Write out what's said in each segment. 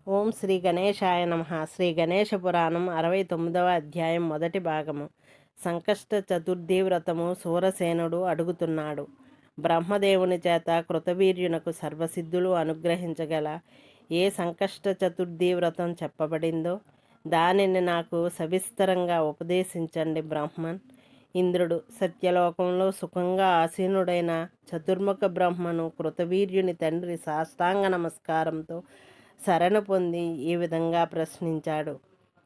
ఓం శ్రీ గణేశాయ నమః. శ్రీ గణేశ పురాణం 69వ అధ్యాయం మొదటి భాగము. సంకష్ట చతుర్థి వ్రతము సూరసేనుడు అడుగుతున్నాడు. బ్రహ్మదేవుని చేత కృతవీర్యునకు సర్వసిద్ధులు అనుగ్రహించగల ఏ సంకష్ట చతుర్థి వ్రతం చెప్పబడిందో దానిని నాకు సవిస్తరంగా ఉపదేశించండి బ్రాహ్మణ్. ఇంద్రుడు సత్యలోకంలో సుఖంగా ఆసీనుడైన చతుర్ముఖ బ్రహ్మను కృతవీర్యుని తండ్రి సాష్టాంగ నమస్కారంతో శరణు పొంది ఈ విధంగా ప్రశ్నించాడు.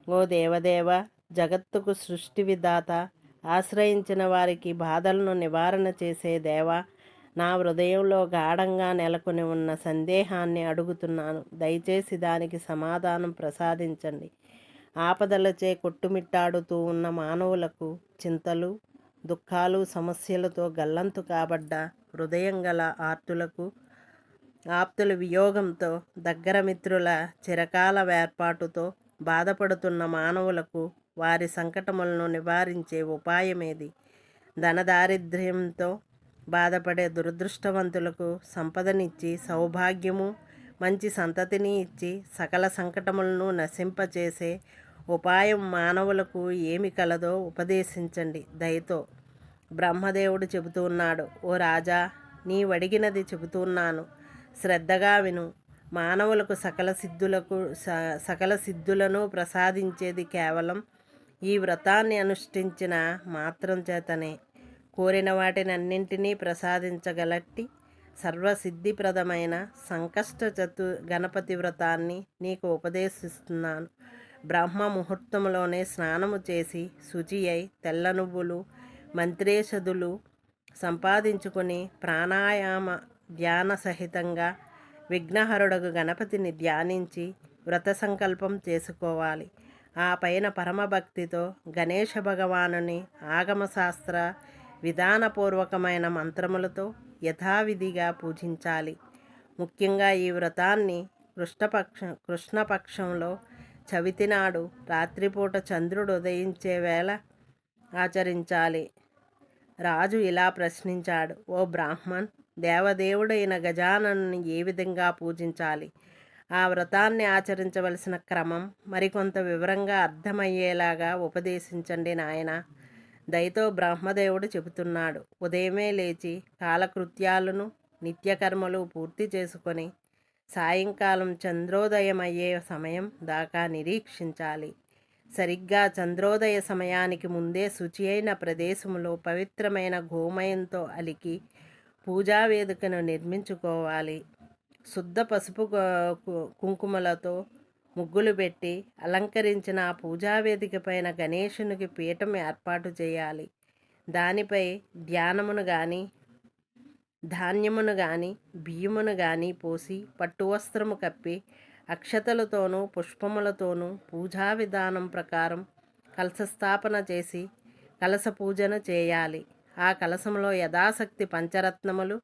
ఓ దేవదేవ, జగత్తుకు సృష్టి విధాత, ఆశ్రయించిన వారికి బాధలను నివారణ చేసే దేవ, నా హృదయంలో గాఢంగా నెలకొని ఉన్న సందేహాన్ని అడుగుతున్నాను. దయచేసి దానికి సమాధానం ప్రసాదించండి. ఆపదలచే కొట్టుమిట్టాడుతూ ఉన్న మానవులకు, చింతలు దుఃఖాలు సమస్యలతో గల్లంతు కాబడ్డ హృదయం గల ఆర్తులకు, ఆప్తుల వియోగంతో, దగ్గర మిత్రుల చిరకాల వేర్పాటుతో బాధపడుతున్న మానవులకు వారి సంకటములను నివారించే ఉపాయమేది? ధనదారిద్ర్యంతో బాధపడే దురదృష్టవంతులకు సంపదనిచ్చి, సౌభాగ్యము మంచి సంతతిని ఇచ్చి, సకల సంకటములను నశింపచేసే ఉపాయం మానవులకు ఏమి కలదో ఉపదేశించండి దయతో. బ్రహ్మదేవుడు చెబుతున్నాడు. ఓ రాజా, నీవడిగినది చెబుతున్నాను, శ్రద్ధగా విను. మానవులకు సకల సిద్ధులను ప్రసాదించేది కేవలం ఈ వ్రతాన్ని అనుష్ఠించిన మాత్రం చేతనే. కోరిన వాటినన్నింటినీ ప్రసాదించగలట్టి సర్వసిద్ధిప్రదమైన గణపతి వ్రతాన్ని నీకు ఉపదేశిస్తున్నాను. బ్రహ్మ ముహూర్తంలోనే స్నానము చేసి శుచి అయి తెల్ల నువ్వులు మంత్రేషదులు సంపాదించుకొని ప్రాణాయామ ధ్యాన సహితంగా విఘ్నహరుడగు గణపతిని ధ్యానించి వ్రత సంకల్పం చేసుకోవాలి. ఆ పైన పరమభక్తితో గణేశ భగవానుని ఆగమశాస్త్ర విధానపూర్వకమైన మంత్రములతో యథావిధిగా పూజించాలి. ముఖ్యంగా ఈ వ్రతాన్ని కృష్ణపక్షంలో చవితి నాడు రాత్రిపూట చంద్రుడు ఉదయించే వేళ ఆచరించాలి. రాజు ఇలా ప్రశ్నించాడు. ఓ బ్రాహ్మణ్, దేవదేవుడైన గజాననుని ఏ విధంగా పూజించాలి? ఆ వ్రతాన్ని ఆచరించవలసిన క్రమం మరికొంత వివరంగా అర్థమయ్యేలాగా ఉపదేశించండి నాయన. దయతో బ్రహ్మదేవుడు చెబుతున్నాడు. ఉదయమే లేచి కాలకృత్యాలను నిత్యకర్మలు పూర్తి చేసుకొని సాయంకాలం చంద్రోదయమయ్యే సమయం దాకా నిరీక్షించాలి. సరిగ్గా చంద్రోదయ సమయానికి ముందే శుచి అయిన ప్రదేశంలో పవిత్రమైన గోమయంతో అలికి పూజా వేదికను నిర్మించుకోవాలి. శుద్ధ పసుపు కుంకుమలతో ముగ్గులు పెట్టి అలంకరించిన ఆ పూజా వేదిక పైన గణేశునికి పీఠం ఏర్పాటు చేయాలి. దానిపై ధాన్యమును కానీ బియ్యమును కానీ పోసి పట్టు వస్త్రము కప్పి అక్షతలతోనూ పుష్పములతోనూ పూజా విధానం ప్రకారం కలశస్థాపన చేసి కలశ పూజను చేయాలి. ఆ కలశంలో యథాశక్తి పంచరత్నములు,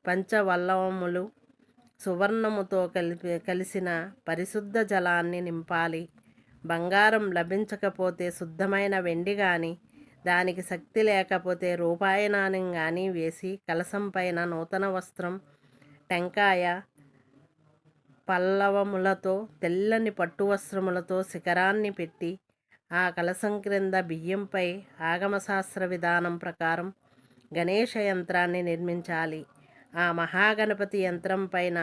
పంచవల్లవములు, సువర్ణముతో కలిసిన పరిశుద్ధ జలాన్ని నింపాలి. బంగారం లభించకపోతే శుద్ధమైన వెండి కానీ, దానికి శక్తి లేకపోతే రూపాయి నాణ్యం కానీ వేసి కలశం పైన నూతన వస్త్రం, టెంకాయ, పల్లవములతో తెల్లని పట్టు వస్త్రములతో శిఖరాన్ని పెట్టి ఆ కలశం క్రింద బియ్యంపై ఆగమశాస్త్ర విధానం ప్రకారం గణేశ యంత్రాన్ని నిర్మించాలి. ఆ మహాగణపతి యంత్రం పైన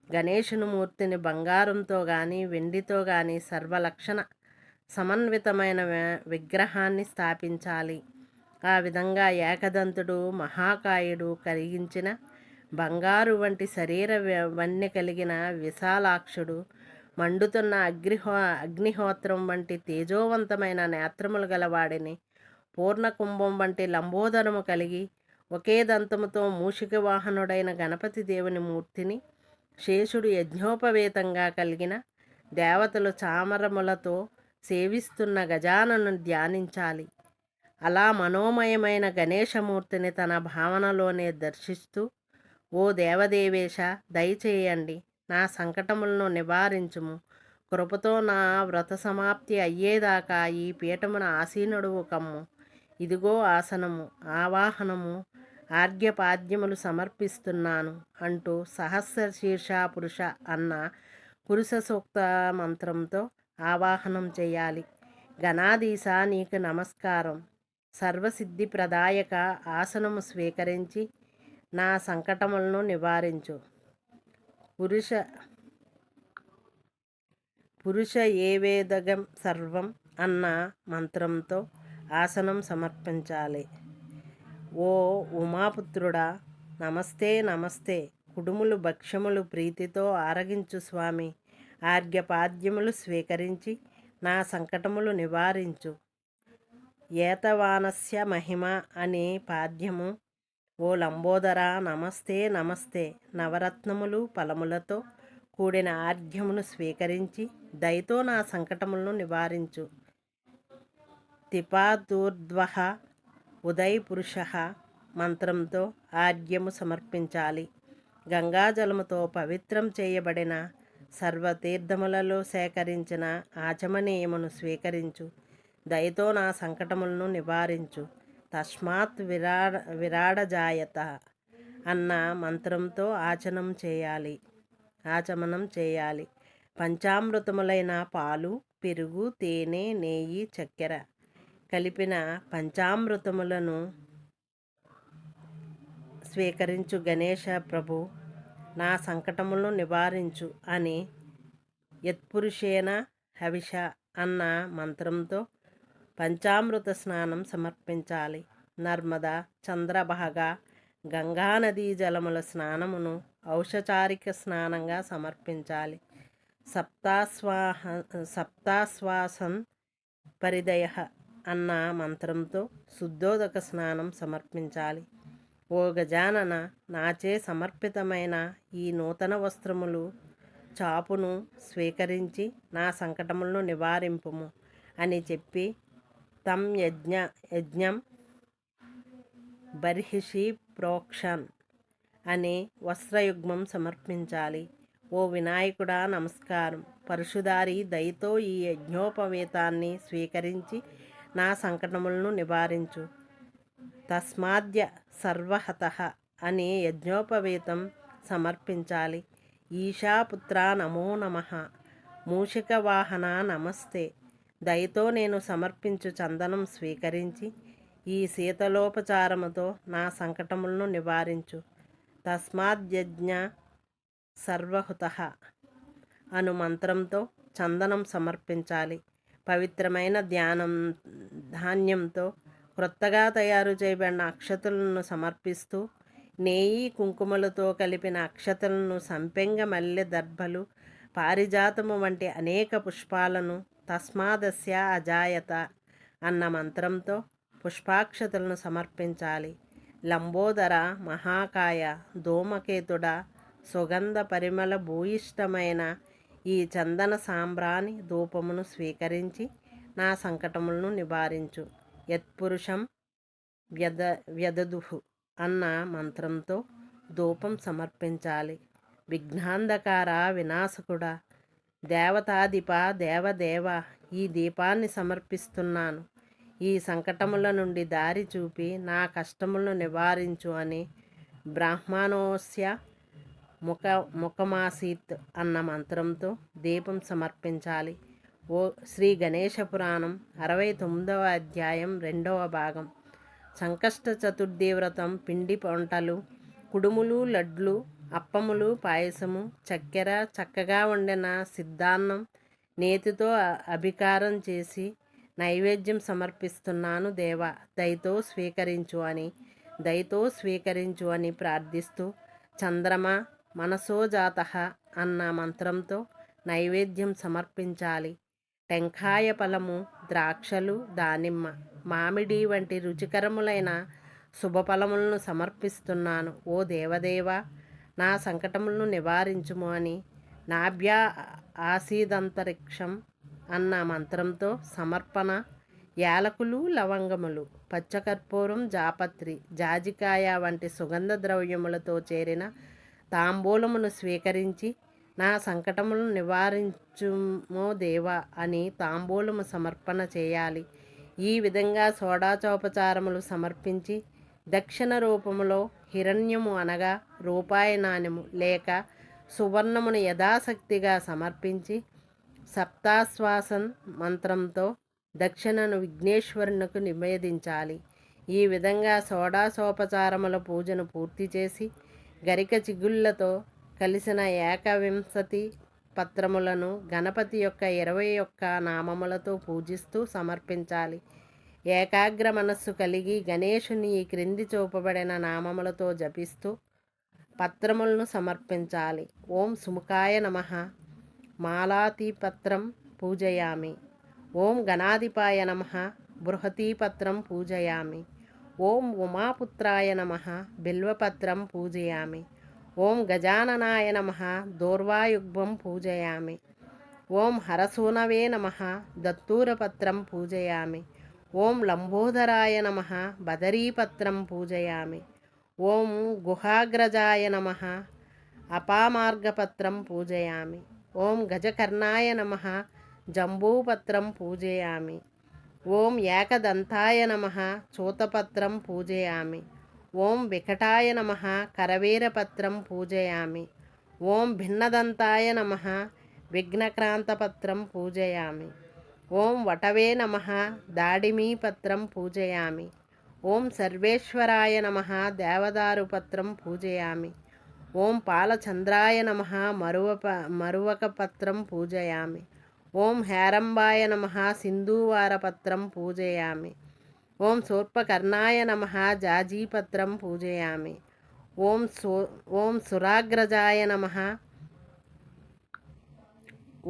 గణేశుని మూర్తిని బంగారంతో కానీ వెండితో కానీ సర్వలక్షణ సమన్వితమైన విగ్రహాన్ని స్థాపించాలి. ఆ విధంగా ఏకదంతుడు మహాకాయుడు కలిగించిన బంగారు వంటి శరీర వన్నె కలిగిన విశాలాక్షుడు, మండుతున్న అగ్నిహోత్రం వంటి తేజోవంతమైన నేత్రములు గలవాడిని, పూర్ణకుంభం వంటి లంబోదరము కలిగి ఒకే దంతముతో మూషిక వాహనుడైన గణపతి దేవుని మూర్తిని, శేషుడు యజ్ఞోపవేతంగా కలిగిన దేవతలు చామరములతో సేవిస్తున్న గజానను ధ్యానించాలి. అలా మనోమయమైన గణేశమూర్తిని తన భావనలోనే దర్శిస్తూ, ఓ దేవదేవేశ, దయచేయండి, నా సంకటములను నివారించుము. కృపతో నా వ్రత సమాప్తి అయ్యేదాకా ఈ పీఠమున ఆసీనుడువు కమ్ము. ఇదిగో ఆసనము, ఆవాహనము, ఆర్ఘ్యపాద్యములు సమర్పిస్తున్నాను అంటూ సహస్ర శీర్ష పురుష అన్న పురుష సూక్త మంత్రంతో ఆవాహనం చేయాలి. గణాధీశ నీకు నమస్కారం. సర్వసిద్ధి ప్రదాయక ఆసనము స్వీకరించి నా సంకటములను నివారించు. పురుష పురుష ఏ వేదగం సర్వం అన్న మంత్రంతో ఆసనం సమర్పించాలి. ఓ ఉమాపుత్రుడా, నమస్తే నమస్తే. కుడుములు భక్ష్యములు ప్రీతితో ఆరగించు స్వామి. ఆర్ఘ్యపాద్యములు స్వీకరించి నా సంకటములు నివారించు. ఏతవానస్య మహిమ అనే పాద్యము. ఓ లంబోదర, నమస్తే నమస్తే. నవరత్నములు ఫలములతో కూడిన ఆర్ఘ్యమును స్వీకరించి దయతో నా సంకటములను నివారించు. తిపాదూర్ధ్వః ఉదయ్ పురుషః మంత్రంతో ఆర్ఘ్యము సమర్పించాలి. గంగాజలముతో పవిత్రం చేయబడిన సర్వతీర్థములలో సేకరించిన ఆచమనీయమును స్వీకరించు. దయతో నా సంకటములను నివారించు. తస్మాత్ విరాడజాయత అన్న మంత్రంతో ఆచమనం చేయాలి. పంచామృతములైన పాలు, పెరుగు, తేనె, నెయ్యి, చక్కెర కలిపిన పంచామృతములను స్వీకరించు గణేశ ప్రభు. నా సంకటములను నివారించు అని యత్పురుషేణ హవిష అన్న మంత్రంతో పంచామృత స్నానం సమర్పించాలి. నర్మద, చంద్రభాగ, గంగానదీ జలముల స్నానమును ఔషచారిక స్నానంగా సమర్పించాలి. సప్తాశ్వాసన్ పరిదయ అన్న మంత్రంతో శుద్ధోదక స్నానం సమర్పించాలి. ఓ గజానన, నాచే సమర్పితమైన ఈ నూతన వస్త్రములు చాపును స్వీకరించి నా సంకటములను నివారింపుము అని చెప్పి తం యజ్ఞం బర్హిషి ప్రోక్షన్ అనే వస్త్రయుగ్మం సమర్పించాలి. ఓ వినాయకుడా, నమస్కారం. పరశుధారి, దయతో ఈ యజ్ఞోపవేతాన్ని స్వీకరించి నా సంకటములను నివారించు. తస్మాద్య సర్వహతః అనే యజ్ఞోపవేతం సమర్పించాలి. ఈశాపుత్ర నమో నమః. మూషిక వాహన నమస్తే. దయతో నేను సమర్పించు చందనం స్వీకరించి ఈ శీతలోపచారముతో నా సంకటములను నివారించు. తస్మాద్యజ్ఞ సర్వహుతః అను మంత్రంతో చందనం సమర్పించాలి. పవిత్రమైన ధాన్యంతో క్రొత్తగా తయారు చేయబడిన అక్షతలను సమర్పిస్తూ నెయ్యి, కుంకుమలతో కలిపిన అక్షతలను, సంపెంగ, మల్లె దర్భలు, పారిజాతము వంటి అనేక పుష్పాలను తస్మాదస్య అజాయత అన్న మంత్రంతో పుష్పాక్షతలను సమర్పించాలి. లంబోదర, మహాకాయ, ధూమకేతుడ, సుగంధ పరిమళ భూయిష్టమైన ఈ చందన సాంబ్రాణి ధూపమును స్వీకరించి నా సంకటములను నివారించు. యత్పురుషం వ్యదదుహు అన్న మంత్రంతో ధూపం సమర్పించాలి. విఘ్నాంధకార, వినాశకుడ, దేవతాధిప, దేవదేవ, ఈ దీపాన్ని సమర్పిస్తున్నాను. ఈ సంకటముల నుండి దారి చూపి నా కష్టములను నివారించు అని బ్రాహ్మణోస్య ముఖమాసీత్ అన్న మంత్రంతో దీపం సమర్పించాలి. ఓ శ్రీ గణేశ పురాణం 69వ అధ్యాయం 2వ భాగం. సంకష్ట చతుర్థి వ్రతం. పిండి వంటలు, కుడుములు, లడ్లు, అప్పములు, పాయసము, చక్కెర, చక్కగా వండిన సిద్ధాన్నం, నేతితో అభికారం చేసి నైవేద్యం సమర్పిస్తున్నాను దేవా, దయతో స్వీకరించు అని ప్రార్థిస్తూ చంద్రమ మనసోజాతః అన్న మంత్రంతో నైవేద్యం సమర్పించాలి. టెంకాయ ఫలము, ద్రాక్షలు, దానిమ్మ, మామిడి వంటి రుచికరములైన శుభఫలములను సమర్పిస్తున్నాను. ఓ దేవదేవా, నా సంకటములను నివారించుము అని నాభ్యా ఆసీదంతరిక్షం అన్న మంత్రంతో సమర్పణ. యాలకులు, లవంగములు, పచ్చకర్పూరం, జాపత్రి, జాజికాయ వంటి సుగంధ ద్రవ్యములతో చేరిన తాంబూలమును స్వీకరించి నా సంకటములను నివారించుమో దేవా అని తాంబూలము సమర్పణ చేయాలి. ఈ విధంగా షోడశోపచారములు సమర్పించి దక్షిణ రూపములో హిరణ్యము అనగా రూపాయి నాణ్యము లేక సువర్ణమును యథాశక్తిగా సమర్పించి సప్తాశ్వాసన్ మంత్రంతో దక్షిణను విఘ్నేశ్వరునకు నివేదించాలి. ఈ విధంగా షోడాశోపచారముల పూజను పూర్తి చేసి గరిక చిగుళ్లతో కలిసిన ఏకవింశతి పత్రములను గణపతి యొక్క 21 నామములతో పూజిస్తూ సమర్పించాలి. ఏకాగ్ర మనస్సు కలిగి గణేశుని ఈ క్రింది చూపబడిన నామములతో జపిస్తూ పత్రములను సమర్పించాలి. ఓం సుముఖాయ నమః మాలాతిపత్రం పూజయామి. ఓం గణాధిపాయ నమః బృహతీపత్రం పూజయామి. ఓం ఉమాపుత్రాయ నమః బిల్వపత్రం పూజయామి. ఓం గజాననాయ నమః దూర్వాయుగ్మం పూజయామి. ఓం హరసూనవే నమః దత్తూరపత్రం పూజయామి. ఓం లంబోదరాయ నమః బదరీపత్రం పూజయామి. ఓం గుహాగ్రజాయ నమః అపామార్గపత్రం పూజయామి. ఓం గజకర్ణాయ నమః జంబూపత్రం పూజయామి. ఓం ఏకదంతాయ నమః చూతపత్రం పూజయామి. ఓం వికటాయ నమః కరవీరపత్రం పూజయామి. ఓం భిన్నదంతాయ నమః విఘ్నక్రాంతపత్రం పూజయామి. ఓం వటవే నమః దాడిమీపత్రం పూజయామి. ఓం సర్వేశ్వరాయ నమః దేవదారుపత్రం పూజయామి. ఓం పాలచంద్రాయ నమః మరువకపత్రం పూజయామి. ఓం హేరంబాయ నమః సింధూవారపత్రం పూజయామి. ఓం శూర్పకర్ణాయ నమః జాజీపత్రం పూజయామి.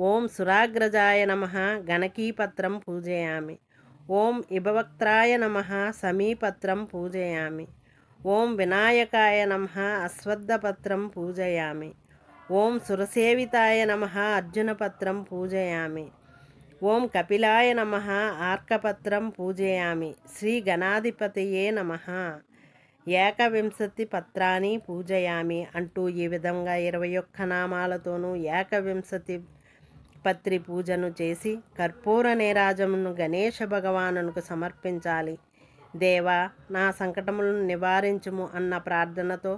ఓం సురాగ్రజాయ నమః గణకీపత్రం పూజయామి. ఓం ఇభవక్త్రాయ నమః సమీపత్రం పూజయామి. ఓం వినాయకాయ నమః అశ్వత్థపత్రం పూజయామి. ఓం సురసేవితాయ నమః అర్జునపత్రం పూజయామి. ఓం కపిలాయ నమః ఆర్కపత్రం పూజయామి. శ్రీ గణాధిపతయే నమః ఏకవింశతి పత్రాన్ని పూజయామి అంటూ ఈ విధంగా 21 నామాలతోనూ ఏకవింశతి పత్రి పూజను చేసి కర్పూర నీరాజమును గణేశ భగవానునికి సమర్పించాలి. దేవా, నా సంకటములను నివారించుము అన్న ప్రార్థనతో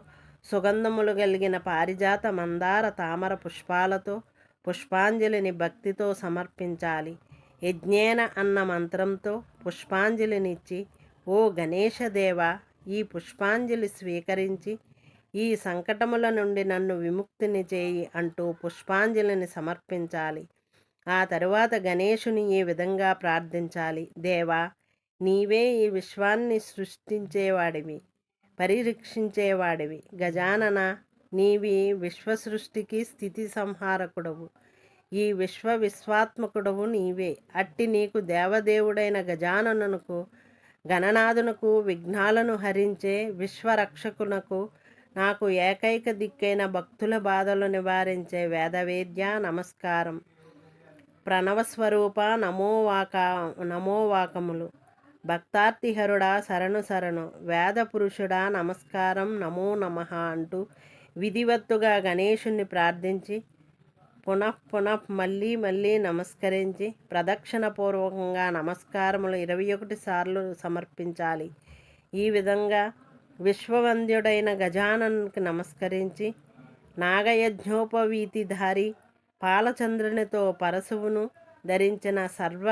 సుగంధములు కలిగిన పారిజాత మందార తామర పుష్పాలతో పుష్పాంజలిని భక్తితో సమర్పించాలి. యజ్ఞేన అన్న మంత్రంతో పుష్పాంజలినిచ్చి, ఓ గణేశదేవా, ఈ పుష్పాంజలి స్వీకరించి ఈ సంకటముల నుండి నన్ను విముక్తిని చేయి అంటూ పుష్పాంజలిని సమర్పించాలి. ఆ తరువాత గణేశుని ఈ విధంగా ప్రార్థించాలి. దేవా, నీవే ఈ విశ్వాన్ని సృష్టించేవాడివి, పరిరక్షించేవాడివి. గజానన, నీవి విశ్వసృష్టికి స్థితి సంహారకుడవు. ఈ విశ్వాత్మకుడవు నీవే. అట్టి నీకు దేవదేవుడైన గజాననుకు గణనాథునకు విఘ్నాలను హరించే విశ్వరక్షకునకు నాకు ఏకైక దిక్కైన భక్తుల బాధలు నివారించే వేదవేద్య నమస్కారం. ప్రణవస్వరూప నమోవాకములు. భక్తార్తిహరుడా శరణు శరణు. వేద పురుషుడా నమస్కారం, నమో నమః అంటూ విధివత్తుగా గణేశుణ్ణి ప్రార్థించి పునః మళ్ళీ నమస్కరించి ప్రదక్షిణపూర్వకంగా నమస్కారములు 21 సార్లు సమర్పించాలి. ఈ విధంగా విశ్వవంద్యుడైన గజాననునికి నమస్కరించి నాగయజ్ఞోపవీతిధారి పాలచంద్రునితో పరశువును ధరించిన సర్వ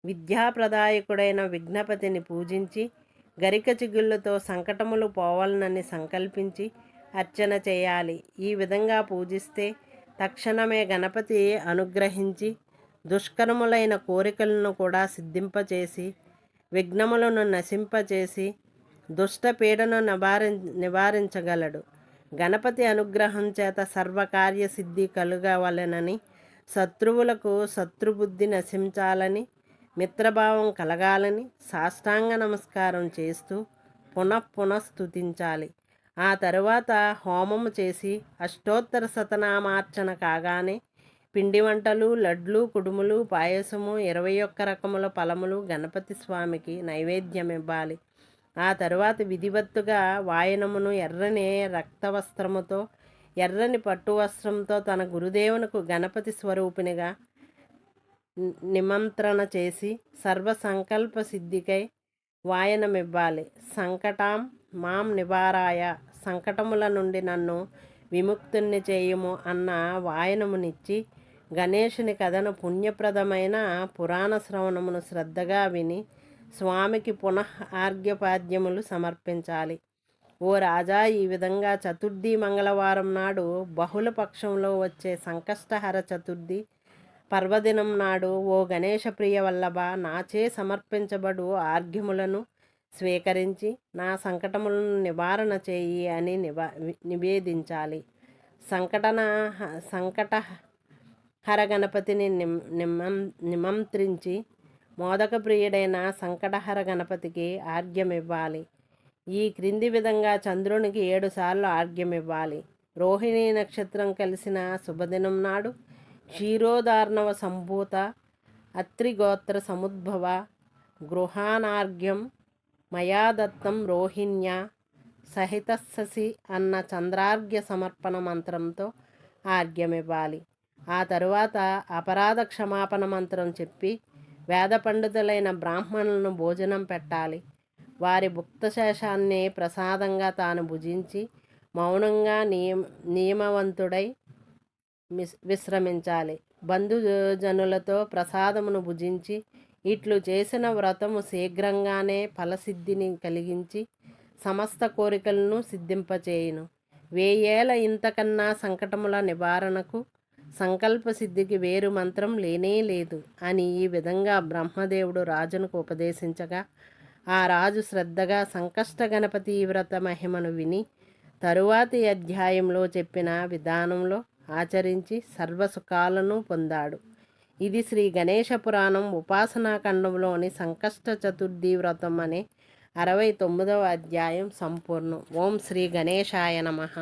విద్యాప్రదాయకుడైన విఘ్నపతిని పూజించి గరిక చిగుళ్ళతో సంకటములు పోవాలనని సంకల్పించి అర్చన చేయాలి. ఈ విధంగా పూజిస్తే తక్షణమే గణపతి అనుగ్రహించి దుష్కర్ములైన కోరికలను కూడా సిద్ధింపచేసి విఘ్నములను నశింపచేసి దుష్టపీడను నివారించగలడు. గణపతి అనుగ్రహం చేత సర్వకార్యసిద్ధి కలుగవలెనని, శత్రువులకు శత్రుబుద్ధి నశించాలని, మిత్రభావం కలగాలని సాష్టాంగ నమస్కారం చేస్తూ పునః స్తుతించాలి. ఆ తరువాత హోమము చేసి అష్టోత్తర శతనామార్చన కాగానే పిండి వంటలు, లడ్లు, కుడుములు, పాయసము, 21 రకముల ఫలములు గణపతి స్వామికి నైవేద్యం ఇవ్వాలి. ఆ తరువాత విధివత్తుగా వాయనమును ఎర్రని రక్తవస్త్రముతో, ఎర్రని పట్టు వస్త్రంతో తన గురుదేవునకు గణపతి స్వరూపినిగా నిమంత్రణ చేసి సర్వ సంకల్ప సిద్ధికై వాయనమివ్వాలి. సంకటాం మాం నివారాయ, సంకటముల నుండి నన్ను విముక్తుణ్ణి చేయుము అన్న వాయనమునిచ్చి గణేశుని కథను పుణ్యప్రదమైన పురాణ శ్రవణమును శ్రద్ధగా విని స్వామికి పునః ఆర్ఘ్యపాద్యములు సమర్పించాలి. ఓ రాజా, ఈ విధంగా చతుర్థి మంగళవారం నాడు బహుళ పక్షంలో వచ్చే సంకష్టహర చతుర్థి పర్వదినం నాడు ఓ గణేశ ప్రియ వల్లభ, నాచే సమర్పించబడు ఆర్ఘ్యములను స్వీకరించి నా సంకటములను నివారణ చేయి అని నివేదించాలి. సంకటహర గణపతిని నిమంత్రించి మోదక ప్రియుడైన సంకటహర గణపతికి ఆర్ఘ్యమివ్వాలి. ఈ క్రింది విధంగా చంద్రునికి 7 సార్లు ఆర్ఘ్యమివ్వాలి. రోహిణీ నక్షత్రం కలిసిన శుభదినం నాడు క్షీరోదార్ణవ సంభూత అత్రిగోత్ర సముద్భవ గృహానార్ఘ్యం మయా దత్తం రోహిణ్యా సహితస్ససి అన్న చంద్రార్ఘ్య సమర్పణ మంత్రంతో ఆర్ఘ్యమివ్వాలి. ఆ తరువాత అపరాధ క్షమాపణ మంత్రం చెప్పి వేద పండితులైన బ్రాహ్మణులను భోజనం పెట్టాలి. వారి భుక్తశేషాన్ని ప్రసాదంగా తాను భుజించి మౌనంగా నియమవంతుడై విశ్రమించాలి. బంధుజనులతో ప్రసాదమును భుజించి ఇట్లు చేసిన వ్రతము శీఘ్రంగానే ఫలసిద్ధిని కలిగించి సమస్త కోరికలను సిద్ధింపచేయును. 1000 ఏళ్ల ఇంతకన్నా సంకటముల నివారణకు సంకల్ప సిద్ధికి వేరు మంత్రం లేనే లేదు అని ఈ విధంగా బ్రహ్మదేవుడు రాజునకు ఉపదేశించగా ఆ రాజు శ్రద్ధగా సంకష్ట గణపతి వ్రత మహిమను విని తరువాతి అధ్యాయంలో చెప్పిన విధానంలో ఆచరించి సర్వసుఖాలను పొందాడు. ఇది శ్రీ గణేశ పురాణం ఉపాసనాఖండంలోని సంకష్ట చతుర్థి వ్రతం అనే 69వ అధ్యాయం సంపూర్ణం. ఓం శ్రీ గణేశాయ నమః.